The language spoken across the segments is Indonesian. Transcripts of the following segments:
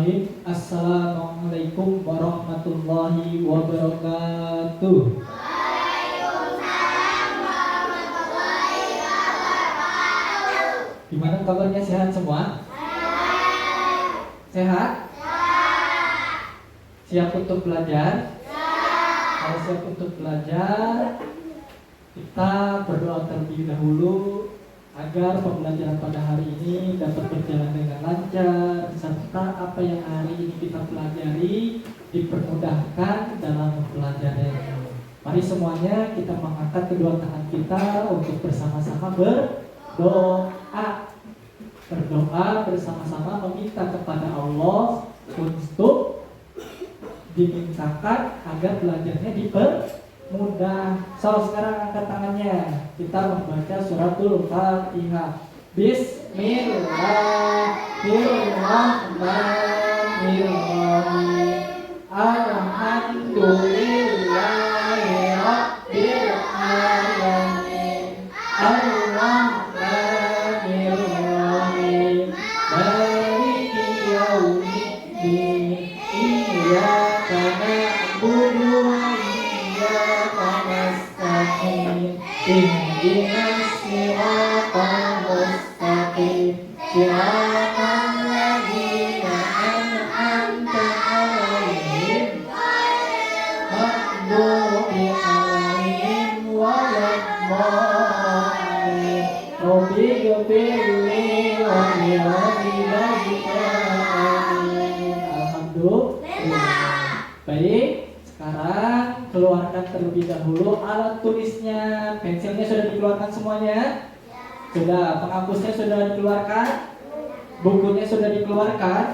Bismillahirrahmanirrahim. Assalamualaikum warahmatullahi wabarakatuh. Waalaikumsalam warahmatullahi wabarakatuh. Gimana kabarnya, sehat semua? Sehat? Siap untuk belajar? Kalau siap untuk belajar, kita berdoa terlebih dahulu agar pembelajaran pada hari ini dapat berjalan dengan lancar, serta apa yang hari ini kita pelajari dipermudahkan dalam mempelajarinya. Mari semuanya kita mengangkat kedua tangan kita untuk bersama-sama berdoa. Berdoa bersama-sama meminta kepada Allah untuk dimintakan agar belajarnya dipermudah. So, sekarang angkat tangannya. Kita membaca suratul Fatihah. Bismillahirrahmanirrahim. Alhamdulillahirabbil alamin. Arrahmanirrahim. Maliki yaumiddin. Iyyaka na'budu wa iyyaka nasta'in. Ihdinas siratal mustaqim. Siratal ladzina an'amta 'alaihim maghdubi 'alaihim waladdallin. Rabbighfirli wa liwalidayya. Amin. Alhamdulillah. Baik, sekarang keluarkan terlebih dahulu alat tulisnya. Pensilnya sudah dikeluarkan semuanya? Sudah. Penghapusnya sudah dikeluarkan? Bukunya sudah dikeluarkan?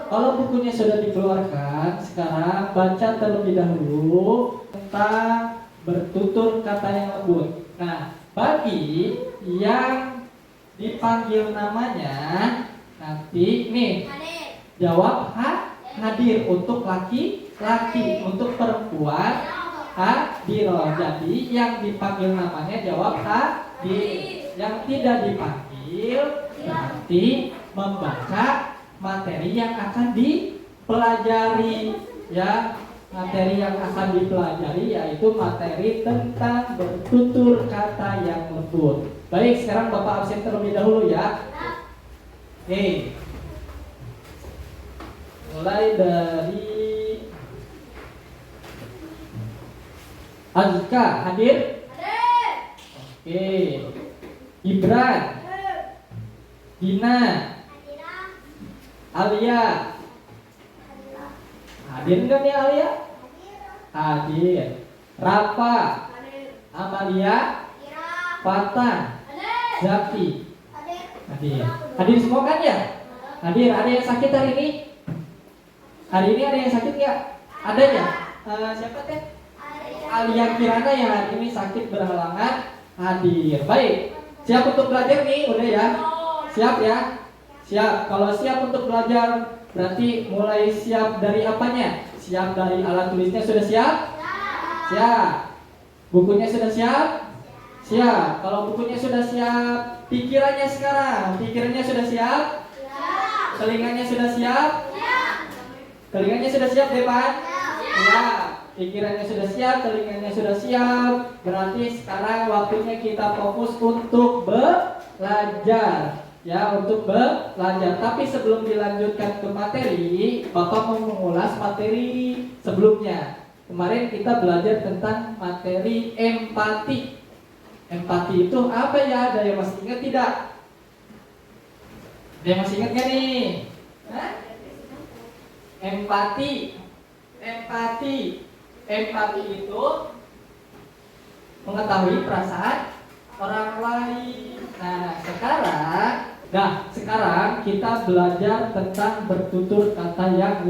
Kalau bukunya sudah dikeluarkan, sekarang baca terlebih dahulu tentang bertutur kata yang lembut. Nah, bagi yang dipanggil namanya, nanti nih jawab hadir untuk laki-laki, untuk perempuan hadir. Jadi yang dipanggil namanya jawab hadir. Yang tidak dipanggil berarti membaca materi yang akan dipelajari, ya. Materi yang akan dipelajari yaitu materi tentang bertutur kata yang lembut. Baik, sekarang Bapak absen terlebih dahulu ya. Oke. Mulai dari Azka, hadir? Oke. Ibran, Dina, Alia, hadir nggak nih Alia? Hadir. Rafa, Amalia, Fatan, Zaki, hadir. Hadir semua kan ya? Hadir. Ada yang sakit hari ini? Hari ini ada yang sakit nggak? Ada ya? Siapa teh? Alia Kirana yang hari ini sakit berhalangan hadir. Baik. Siap untuk belajar nih? Udah ya? Siap ya? Siap. Kalau siap untuk belajar berarti mulai siap dari apanya? Siap dari alat tulisnya sudah siap? Siap. Bukunya sudah siap? Siap. Kalau bukunya sudah siap, pikirannya sekarang. Pikirannya sudah siap? Telinganya sudah siap? Telinganya sudah siap, Depan? Siap. Pikirannya sudah siap, telinganya sudah siap. Berarti sekarang waktunya kita fokus untuk belajar. Ya, untuk belajar. Tapi sebelum dilanjutkan ke materi, Bapak mau mengulas materi sebelumnya. Kemarin kita belajar tentang materi empati. Empati itu apa ya? Ada yang masih ingat tidak? Ada yang masih ingat gak nih? Hah? Empati. Empati itu mengetahui perasaan orang lain. Sekarang kita belajar tentang bertutur kata yang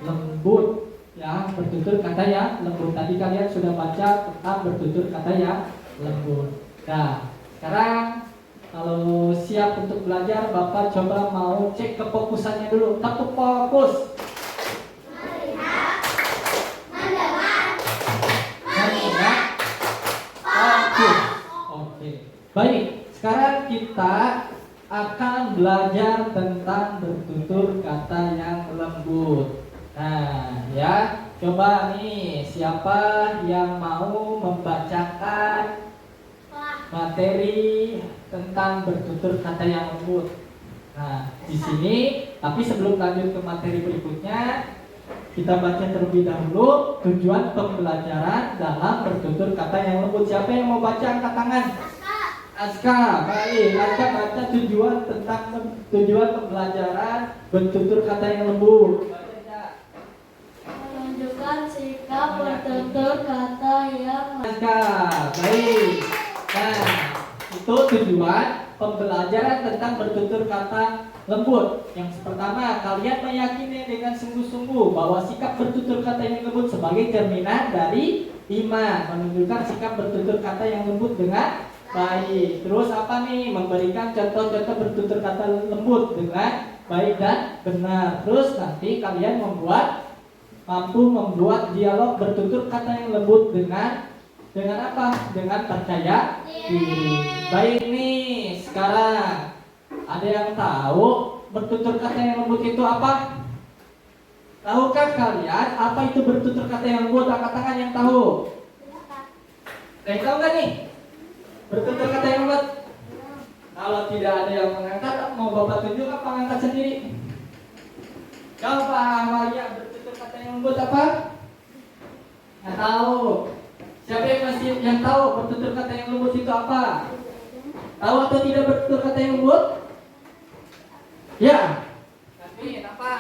lembut. Ya, bertutur kata yang lembut. Tadi kalian sudah baca tentang bertutur kata yang lembut. Nah, sekarang kalau siap untuk belajar, Bapak coba mau cek kefokusannya dulu. Tepuk fokus. Baik, sekarang kita akan belajar tentang bertutur kata yang lembut. Nah, ya, coba nih siapa yang mau membacakan materi tentang bertutur kata yang lembut. Nah, di sini, tapi sebelum lanjut ke materi berikutnya, kita baca terlebih dahulu tujuan pembelajaran dalam bertutur kata yang lembut. Siapa yang mau baca angkat tangan? Aska, baik. Aska baca tujuan pembelajaran bertutur kata yang lembut. Menunjukkan sikap bertutur kata yang Aska, baik. Nah, itu tujuan pembelajaran tentang bertutur kata lembut. Yang pertama, kalian meyakini dengan sungguh-sungguh bahwa sikap bertutur kata yang lembut sebagai cerminan dari iman, menunjukkan sikap bertutur kata yang lembut dengan baik. Terus apa nih? Memberikan contoh-contoh bertutur kata lembut dengan baik dan benar. Terus nanti kalian mampu membuat dialog bertutur kata yang lembut dengan apa? Dengan percaya diri. Baik nih, sekarang ada yang tahu bertutur kata yang lembut itu apa? Tahukah kalian apa itu bertutur kata yang lembut? Angkat tangan yang tahu. Kalian tahu nggak nih? Bertutur kata yang lembut. Kalau tidak ada yang mengangkat, mau Bapak tunjuk apa mengangkat sendiri? Coba Amalia, bertutur kata yang lembut apa? Nggak tahu. Siapa yang tahu bertutur kata yang lembut itu apa? Tahu atau tidak bertutur kata yang lembut? Ya. Tapi apa?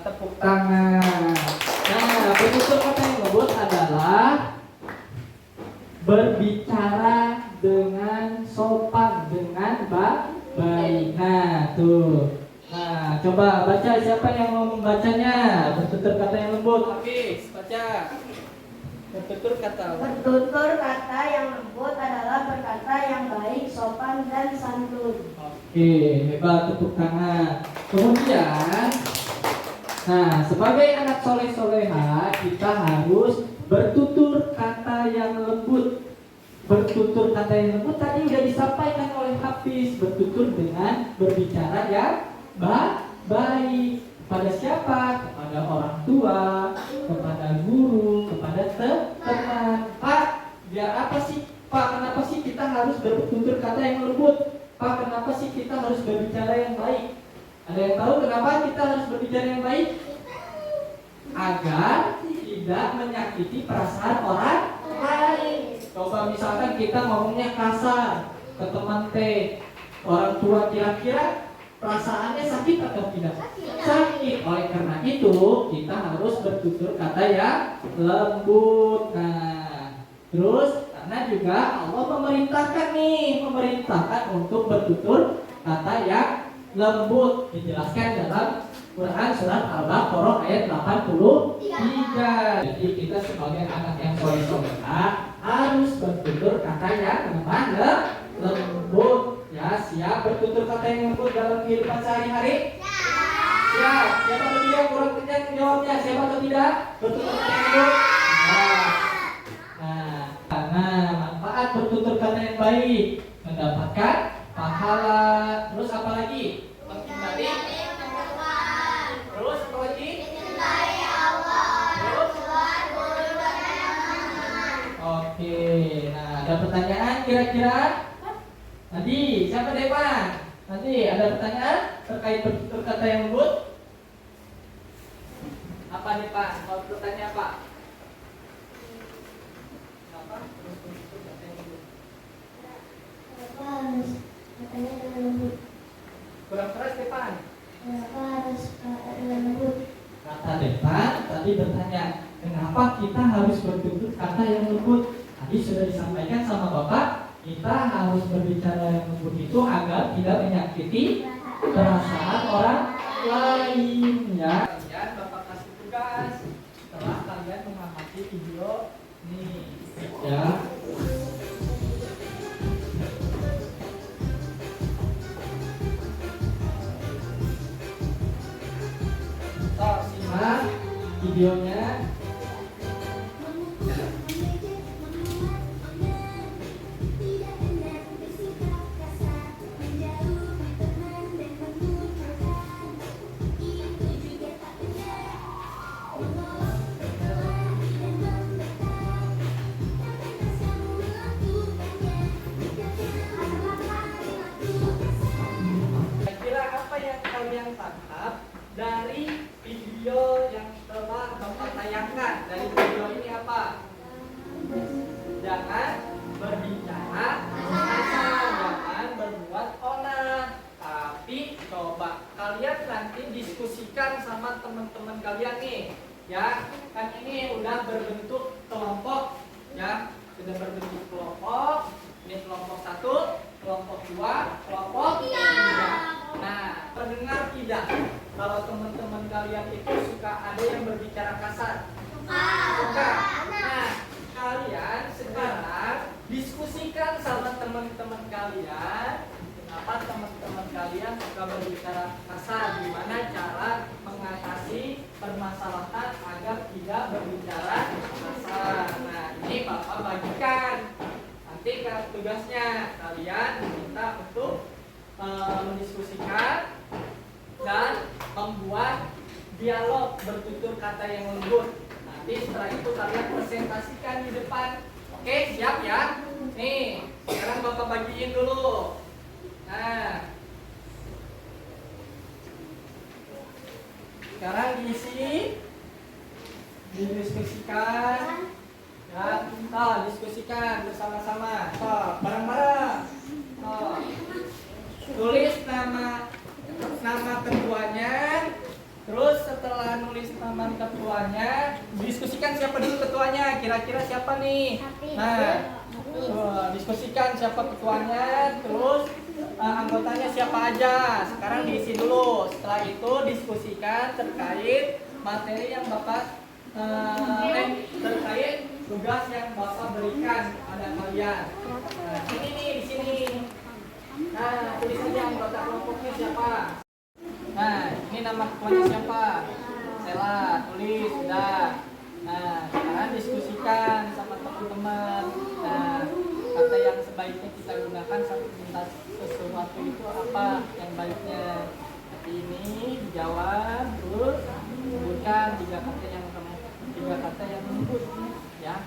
Tepuk tangan. Nah, bertutur kata yang lembut adalah berbicara dengan sopan, dengan baik. Nah, tuh. Nah, coba baca, siapa yang mau membacanya? Bertutur kata yang lembut. Hafiz, baca. Bertutur kata yang lembut adalah berkata yang baik, sopan dan santun. Oke, hebat, tepuk tangan. Kemudian, nah, sebagai anak soleh-soleha, kita harus bertutur kata yang lembut. Bertutur kata yang lembut tadi sudah disampaikan oleh Hafiz. Bertutur dengan berbicara yang baik. Kepada siapa? Kepada orang tua, kepada guru, kepada teman. Pak, biar apa sih? Pak, kenapa sih kita harus bertutur kata yang lembut? Pak, kenapa sih kita harus berbicara yang baik? Ada yang tahu kenapa kita harus berbicara yang baik? Agar tidak menyakiti perasaan orang lain. Coba misalkan kita ngomongnya kasar ke teman orang tua, kira-kira perasaannya sakit atau tidak? Sakit. Oleh karena itu kita harus bertutur kata yang lembut. Nah, terus karena juga Allah memerintahkan untuk bertutur kata yang lembut, dijelaskan dalam Quran surat Al-Baqarah ayat 83. Jadi kita sebagai anak yang soleh-soleha harus bertutur kata yang lembut. Ya, siap bertutur kata yang lembut dalam kehidupan sehari-hari? Siap. Siapa atau tidak? Kurang kencang jawabnya. Siapa atau tidak? Bertutur kata yang lembut? Nah, manfaat bertutur kata yang baik, mendapatkan pahala. Terus apa lagi? Menghindari. Terus apa lagi? Oke. Nah, ada pertanyaan kira-kira? Nanti siapa Depan? Nanti ada pertanyaan terkait bertutur kata yang lembut? Apa nih Pak? Mau bertanya Pak? Apa? Bertutur kata yang lembut. Kenapa harus katanya dengan lembut? Kurang keras Depan. Kenapa harus dengan lembut? Kata Depan tadi bertanya, kenapa kita harus bertutur kata yang lembut? Tadi sudah disampaikan sama Bapak. Kita harus berbicara yang lembut itu agar tidak menyakiti perasaan orang lain, ya. Kalian Bapak kasih tugas setelah kalian mengamati video ini, ya. So, simak videonya. Ya, kan ini udah berbentuk kelompok, ya, sudah berbentuk kelompok. Ini kelompok 1, kelompok 2, kelompok 3. Nah, pendengar tidak? Kalau teman-teman kalian itu suka ada yang berbicara kasar? Suka. Nah, kalian sekarang diskusikan sama teman-teman kalian. Kenapa teman-teman kalian suka berbicara kasar? Gimana cara mengatasi permasalahan agar tidak berbicara kasar? Nah, ini Bapak bagikan. Nanti tugasnya kalian diminta untuk mendiskusikan dan membuat dialog bertutur kata yang lembut. Nanti setelah itu kalian presentasikan di depan. Oke, siap ya? Nih, sekarang Bapak bagiin dulu. Nah, sekarang diisi, didiskusikan, ya, diskusikan bersama-sama, bareng-bareng. Tulis nama ketuanya, terus setelah nulis nama ketuanya, diskusikan siapa dulu ketuanya, kira-kira siapa nih? Nah, diskusikan siapa ketuanya, terus anggotanya siapa aja. Sekarang diisi dulu. Setelah itu diskusikan terkait materi yang Bapak terkait tugas yang Bapak berikan pada kalian. Nah, ini nih di sini. Nah, tulis aja anggota kelompoknya siapa. Nah, ini nama ketuanya siapa? Sela, tulis sudah. Nah, sekarang diskusikan sama teman-teman. Nah, kata yang sebaiknya kita gunakan saat minta sesuatu itu apa yang baiknya. Seperti ini dijawab, terus sebutkan tiga kata yang lembut, ya.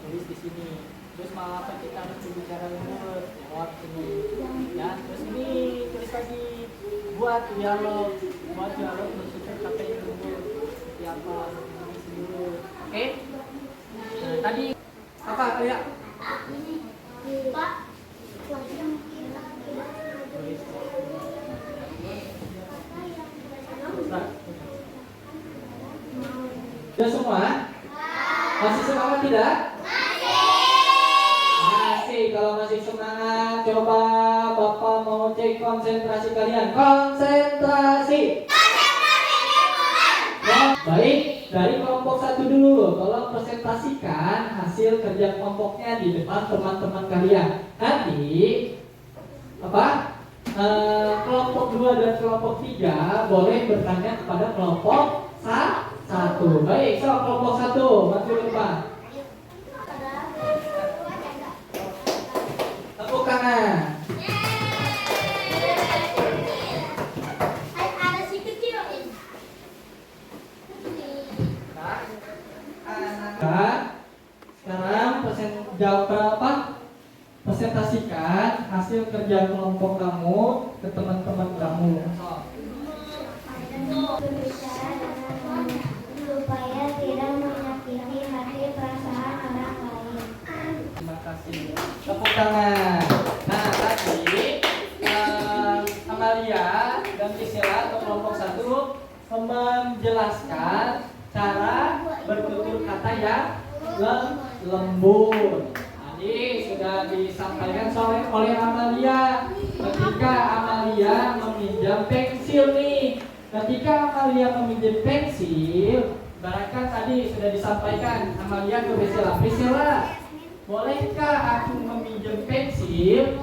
Tulis di sini. Terus mau apa kita harus berbicara lembut, jawab sini. Ya, terus ini tulis lagi, buat dialog bertutur kata yang lembut. Seperti apa? Oke. Nah, tadi apa ya? Pak. Sudah semua? Masih semangat tidak? Masih. Kalau masih semangat, coba Bapak mau cek konsentrasi kalian. Konsentrasi. Ya, baik. Dari kelompok 1 dulu. Tolong presentasikan hasil kerja kelompoknya di depan teman-teman kalian. Nanti kelompok 2 dan kelompok 3 boleh bertanya kepada kelompok 1. Baik, so kelompok 1 maju ke depan. Tepuk tangan. Ada si kecil. Sekarang jawab berapa? Presentasikan hasil kerja kelompok kamu ke teman-teman kamu. Berbicara dengan lembut supaya tidak menyakiti hati perasaan orang lain. Terima kasih. Tepuk tangan. Nah, tadi Amalia dan Gisela atau kelompok 1 menjelaskan cara bertutur kata yang lembut. Tadi sudah disampaikan oleh Amalia ketika Amalia meminjam pensil nih. Ketika Amalia meminjam pensil, barangkali tadi sudah disampaikan Amalia ke Priscilla, bolehkah aku meminjam pensil?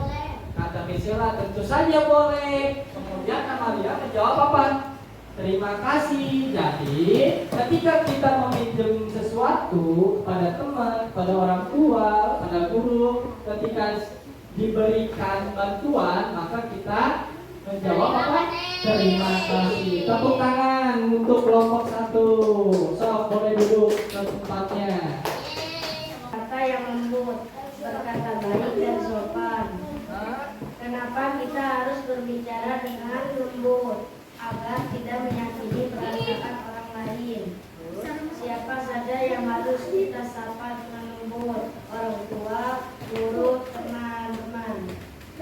Kata Priscilla, tentu saja boleh. Kemudian Amalia menjawab apa? Terima kasih. Jadi ketika kita meminjam sesuatu pada teman, pada orang tua, pada guru, ketika diberikan bantuan, maka kita menjawab apa? Terima kasih. Tepuk tangan untuk kelompok 1. Sok, boleh duduk ke tempatnya. Kata yang lembut, berkata baik dan sopan. Kenapa kita harus berbicara dengan lembut agar tidak menyakiti perasaan orang lain? Siapa saja yang harus kita sapa dengan lembut? Orang tua, guru, teman-teman.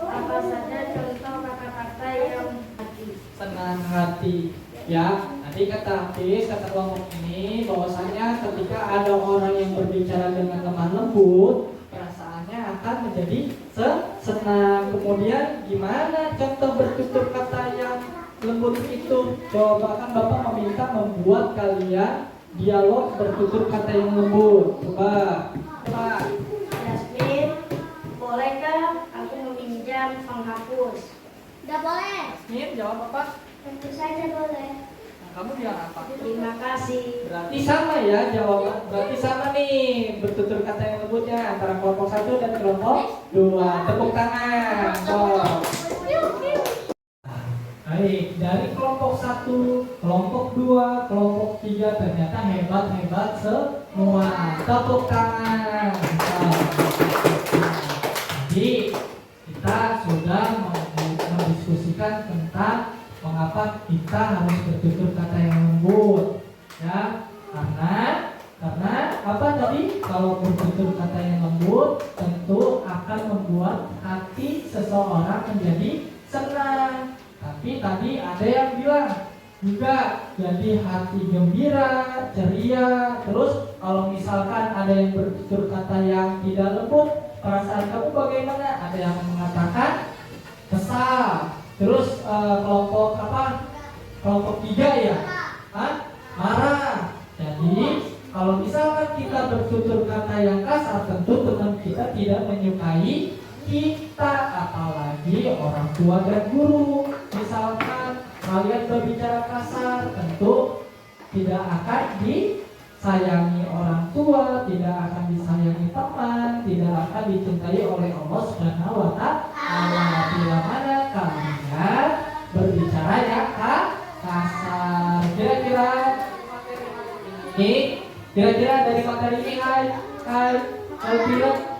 Apa saja contoh kata-kata yang hati? Senang hati, ya. Nanti kata kelompok ini nih bahwasanya ketika ada orang yang berbicara dengan lemah lembut, perasaannya akan menjadi senang. Kemudian gimana contoh bertutur kata yang lembut itu? Coba kan Bapak meminta membuat kalian dialog bertutur kata yang lembut. Coba. Yasmin, bolehkah aku meminjam penghapus? Tidak boleh. Yasmin, jawab apa? Tentu saja boleh. Nah, kamu bilang apa? Terima kasih. Berarti sama ya jawaban. Berarti sama nih bertutur kata yang lembutnya antara kelompok 1 dan kelompok 2. Tepuk tangan. Wow. Baik, dari kelompok 1, kelompok 2, kelompok 3 ternyata hebat-hebat semua. Tepuk tangan. Jadi kita sudah mendiskusikan tentang mengapa kita harus bertutur kata yang lembut, ya? Karena apa tadi? Kalau bertutur kata yang lembut, tentu akan membuat hati seseorang menjadi senang. Tapi tadi ada yang bilang juga jadi hati gembira, ceria. Terus kalau misalkan ada yang bertutur kata yang tidak lembut, perasaan kamu bagaimana? Ada yang mengatakan kesal. Terus kelompok apa? Kelompok 3 ya? Marah. Jadi kalau misalkan kita bertutur kata yang kasar, tentu teman kita tidak menyukai kita, apalagi orang tua dan guru. Misalkan kalian berbicara kasar, tentu tidak akan disayangi orang tua, tidak akan disayangi teman, tidak akan dicintai oleh Allah Subhanahu wa Ta'ala. Bila mana kalian berbicara yang kasar. Kira-kira dari materi ini,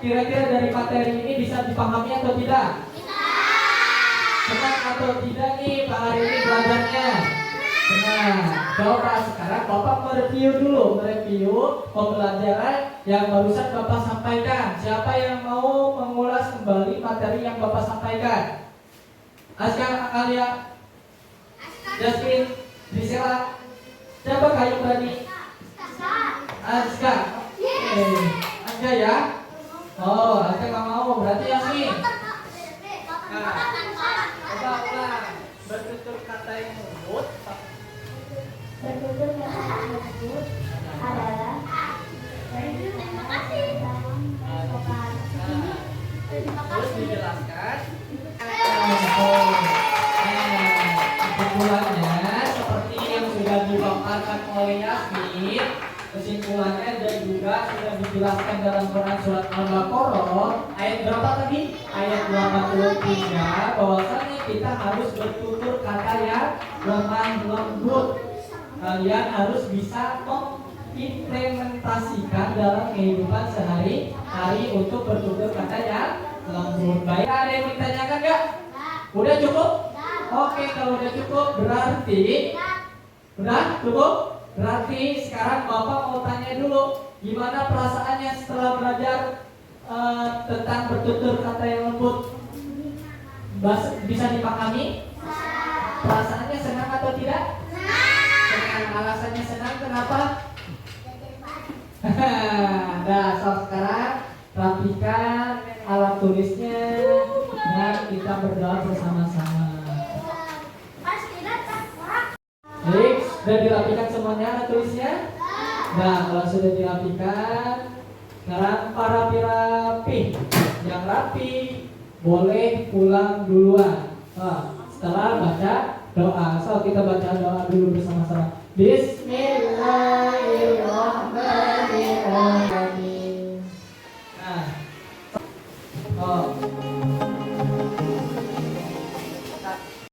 kira-kira dari materi ini bisa dipahami atau tidak? Senang atau tidak nih Pak hari ini belajarnya? Senang. Coba sekarang Bapak mereview pembelajaran yang barusan Bapak sampaikan. Siapa yang mau mengulas kembali materi yang Bapak sampaikan? Aska, Alia, Jasmine, Priscilla, siapa yang berani? Aska. Aska ya? Oh, Aska nggak mau. Berarti Yasmin. Nah, coba ulang. Bertutur kata yang lembut. Bertutur kata yang lembut adalah Terima kasih. Terus dijelaskan. Kesimpulannya seperti yang sudah dipaparkan oleh Yasmin, kesimpulannya dan juga sudah dijelaskan dalam Quran surat Al-Baqarah ayat berapa tadi? Ayat 83, bahwasanya kita harus bertutur kata yang lemah lembut. Kalian harus bisa mengimplementasikan dalam kehidupan sehari-hari untuk bertutur kata yang lembut. Baik, ada yang ditanyakan nggak? Udah cukup? Oke, kalau udah cukup berarti Berarti sekarang Bapak mau tanya dulu, gimana perasaannya setelah belajar tentang bertutur kata yang lembut? Bisa dipahami? Perasaannya senang atau tidak? Senang. Alasannya senang kenapa? Nah, sekarang rapikan alat tulisnya dan kita berdoa bersama-sama. Baik, sudah dirapikan semuanya alat tulisnya? Nah, kalau sudah dirapikan, sekarang para rapi, yang rapi boleh pulang duluan. Setelah baca doa, so kita baca doa dulu bersama-sama. Bismillahirrahmanirrahim. Nah,